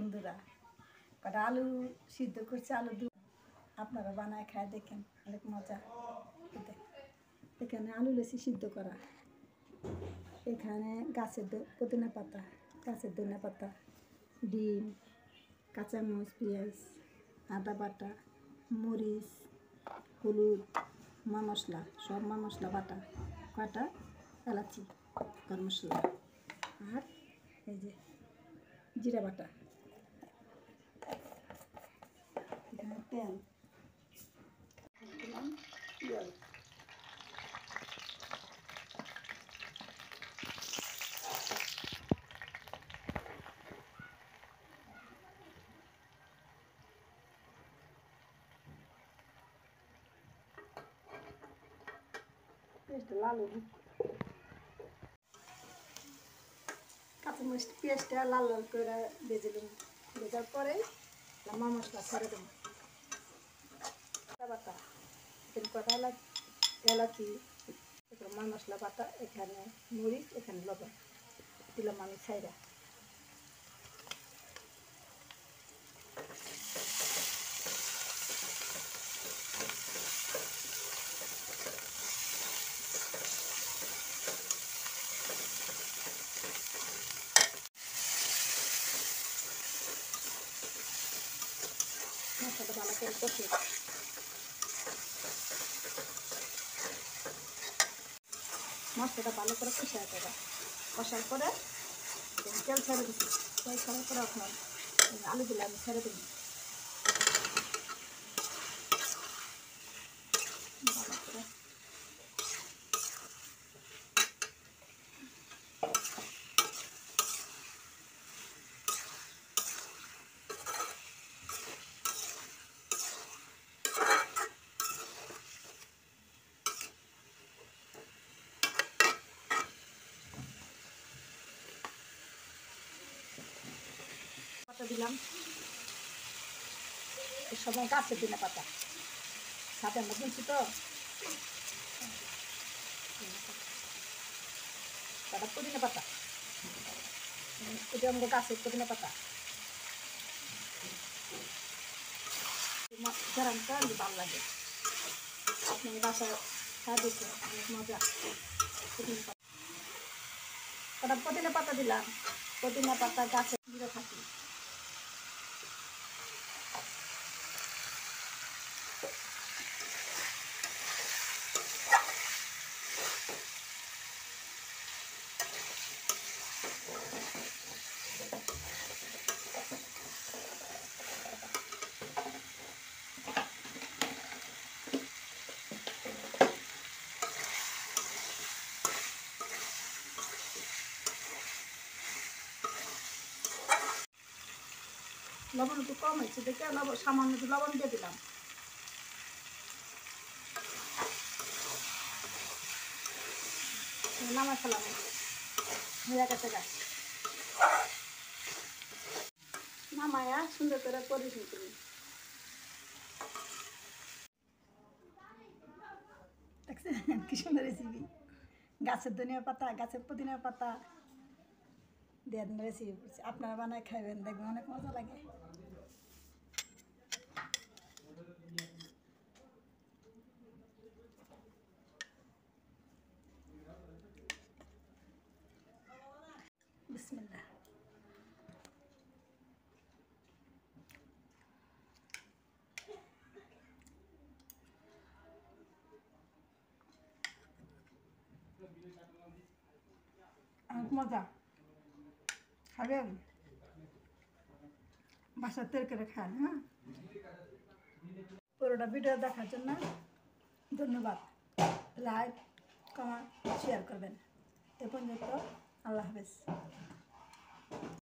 বন্ধুরা। কটা আলু সিদ্ধ করছে, আলু দু আপনারা বানায় খায় দেখেন, অনেক মজা। এখানে আলু লেসি সিদ্ধ করা, এখানে গাছের পুদিনা পাতা, গাছের ধনিয়া পাতা, ডিম, কাঁচামরিচ, পেঁয়াজ, আদা বাটা, মরিচ, হলুদ, মা মশলা, সব মা মশলা বাটা, কটা এলাচি, গরম মশলা, আর এই যে জিরা বাটা, এখানে তেল, পেঁয়াজ, লাল কাঁচামরিচ পেঁয়াজটা লাল লাল করে ভেজে দিন। ভেজার পরে মা মশলা ছেড়ে দেবো, বাটা, কটা এলাচি, মা মশলা বাটা, এখানে মরিচ, এখানে লবণ দিলাম আমি ছাইরা। মশলাটা ভালো করে কষে কষায় দেবে। কষার পরে তেল ছেড়ে দিচ্ছি, তেল ছাড়ার পরে আপনার আলুগুলো আমি ছেড়ে দিই। ভালো করে দিলাম। এই সময় গাছের ধনিয়া পাতা সাথে আমরা বলছি তো, তারপর পুদিনা পাতা, এটা আমাদের গাছের পুদিনা পাতা। গরমটা ভালো লাগে, আপনার বাসায় খাওয়া দিচ্ছে অনেক মজা। পুদিনা পাতা, কটা পুদিনা পাতা দিলাম, পুদিনা পাতা গাছের দিলে থাকি। লবণ একটু কম হয়েছে দেখে সামান্য একটু লবণ দিয়ে দিলাম। নামাই ফেলাম, হয়ে গেছে গাছ। নামায়া সুন্দর করে পরিবেশন করি। দেখছেন কি সুন্দর রেসিপি, গাছের ধনিয়া পাতা, গাছের পুদিনা পাতা দিয়ে রেসিপি করছি। আপনারা বানায় খাইবেন, দেখবেন অনেক মজা লাগে। বিসমিল্লাহ। অনেক মজা, খাবেন, বাসার তৈরি করে খান। হ্যাঁ, পুরোটা ভিডিও দেখার জন্য ধন্যবাদ। লাইক, কমেন্ট, শেয়ার করবেন। এ পর্যন্ত, আল্লাহ হাফেজ।